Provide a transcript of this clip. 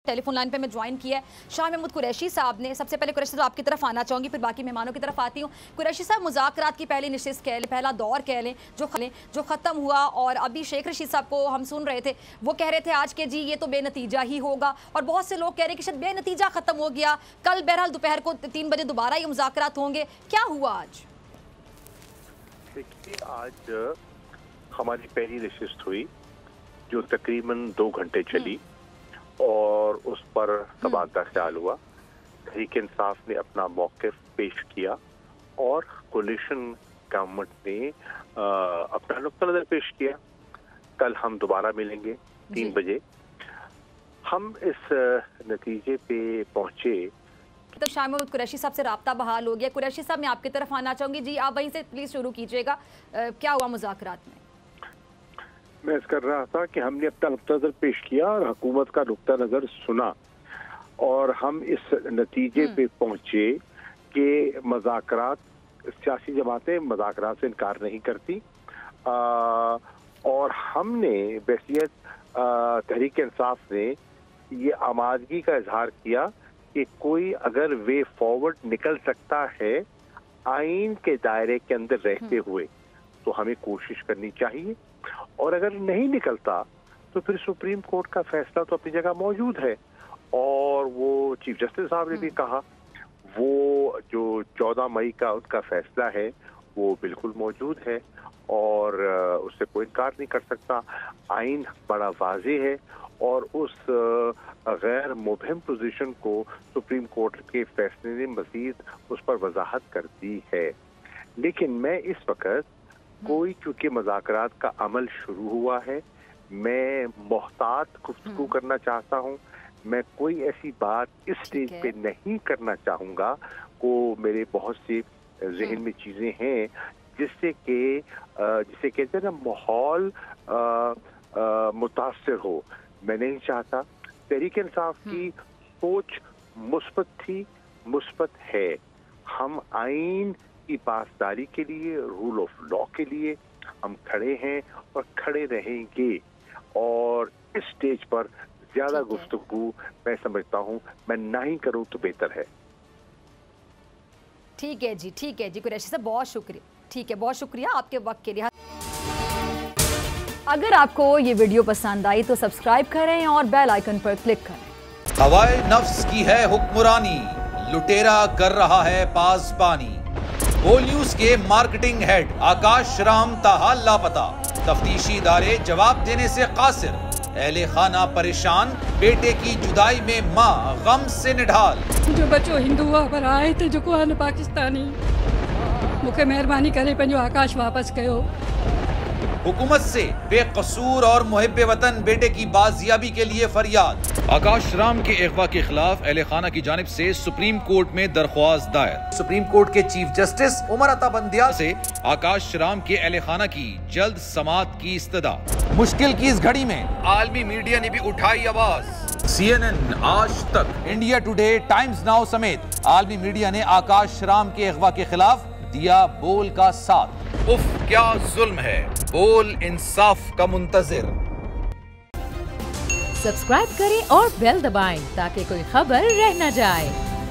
Telephone line पे मैं join किया है शाह महमूद कुरैशी साहब ने। सबसे पहले कुरैशी साहब आपकी तरफ आना चाहूँगी, फिर बाकी मेहमानों की तरफ आती हूँ। कुरैशी साहब, मुज़ाकरात की पहली नशिस्त कह लें, पहला दौर कह लें, जो ख़त्म हुआ, और अभी शेख रशीद साहब को हम सुन रहे थे, वो कह रहे थे आज के जी ये तो बेनतीजा ही होगा, और बहुत से लोग कह रहे हैं कि शायद बेनतीजा ख़त्म हो गया, कल बहरहाल दोपहर को 3 बजे दोबारा ये मुज़ाकरात होंगे। क्या हुआ आज? देखिए, आज हमारी पहली नशिस्त हुई जो तकरीबन 2 घंटे चली और उस पर तबादला ख्याल हुआ। तहरीक इंसाफ ने अपना मौक़िफ़ पेश किया और कोलिशन गवर्नमेंट ने अपना नुक्ता नज़र पेश किया। कल हम दोबारा मिलेंगे 3 बजे। हम इस नतीजे पे पहुंचे। तो शाह महमूद कुरैशी साहब से रब्ता बहाल हो गया। कुरैशी साहब, मैं आपकी तरफ आना चाहूँगी। जी, आप वहीं से प्लीज़ शुरू कीजिएगा। क्या हुआ मुज़ाकरात में? मैं इस कर रहा था कि हमने अपना नुक्ता नज़र पेश किया और हुकूमत का नुक्ता नज़र सुना, और हम इस नतीजे पे पहुंचे कि मुज़ाकरात, सियासी जमातें मुज़ाकरात से इनकार नहीं करती, और हमने बहसीत तहरीक इंसाफ ने ये आमादगी का इजहार किया कि कोई अगर वे फॉरवर्ड निकल सकता है आइन के दायरे के अंदर रहते हुए तो हमें कोशिश करनी चाहिए, और अगर नहीं निकलता तो फिर सुप्रीम कोर्ट का फैसला तो अपनी जगह मौजूद है। और वो चीफ जस्टिस साहब ने भी कहा, वो जो 14 मई का उनका फैसला है वो बिल्कुल मौजूद है और उससे कोई इनकार नहीं कर सकता। आइन बड़ा वाज़ेह है और उस गैर मुबहम पोजीशन को सुप्रीम कोर्ट के फैसले ने मजीद उस पर वजाहत कर दी है। लेकिन मैं इस वक्त कोई, चूंकि मुज़ाकरात का अमल शुरू हुआ है, मैं मोहतात गुफ्तगू करना चाहता हूँ। मैं कोई ऐसी बात इस स्टेज पे नहीं करना चाहूँगा को मेरे बहुत से जहन में चीज़ें हैं जिससे कहते हैं ना माहौल मुतासर हो। मैं नहीं चाहता। तहरीक इंसाफ की सोच मुस्बत थी, मुस्बत है। हम आइन की पासदारी के लिए, रूल ऑफ लॉ के लिए हम खड़े हैं और खड़े रहेंगे, और इस स्टेज पर ज्यादा गुफ्तगू मैं समझता हूँ मैं ना ही करूँ तो बेहतर है। ठीक है जी, ठीक है जी कुरैशी साहब, बहुत शुक्रिया। ठीक है, बहुत शुक्रिया आपके वक्त के लिए। अगर आपको ये वीडियो पसंद आई तो सब्सक्राइब करें और बेल आइकन पर क्लिक करें। हवाए नफ्स की है हुक्मरानी, लुटेरा कर रहा है पासबानी। बोल न्यूज के मार्केटिंग हेड आकाश राम ताहा लापता, तफ्तीशी इदारे जवाब देने से कासिर। अहले खाना परेशान, बेटे की जुदाई में माँ गम से निढाल। जो बच्चो हिंदू हुआ पर आए थे जो को पाकिस्तानी, मुझे मेहरबानी करे पंहिंजो आकाश वापस कयो। हुकूमत से बेकसूर और मुहिब्बे वतन बेटे की बाजियाबी के लिए फरियाद। आकाश राम के अगवा के खिलाफ अहले खाना की जानिब से सुप्रीम कोर्ट में दरख्वास्त दायर। सुप्रीम कोर्ट के चीफ जस्टिस उमर अता बंदियाल से आकाश राम के अहले खाना की जल्द समाअत की इस्तदा। मुश्किल की इस घड़ी में आलमी मीडिया ने भी उठाई आवाज। CNN, आज तक, इंडिया टुडे, टाइम्स नाउ समेत आलमी मीडिया ने आकाश राम के अगवा के खिलाफ दिया बोल का साथ। उफ, क्या जुल्म है, बोल इंसाफ का मुंतजिर। सब्सक्राइब करें और बेल दबाएं ताकि कोई खबर रह न जाए।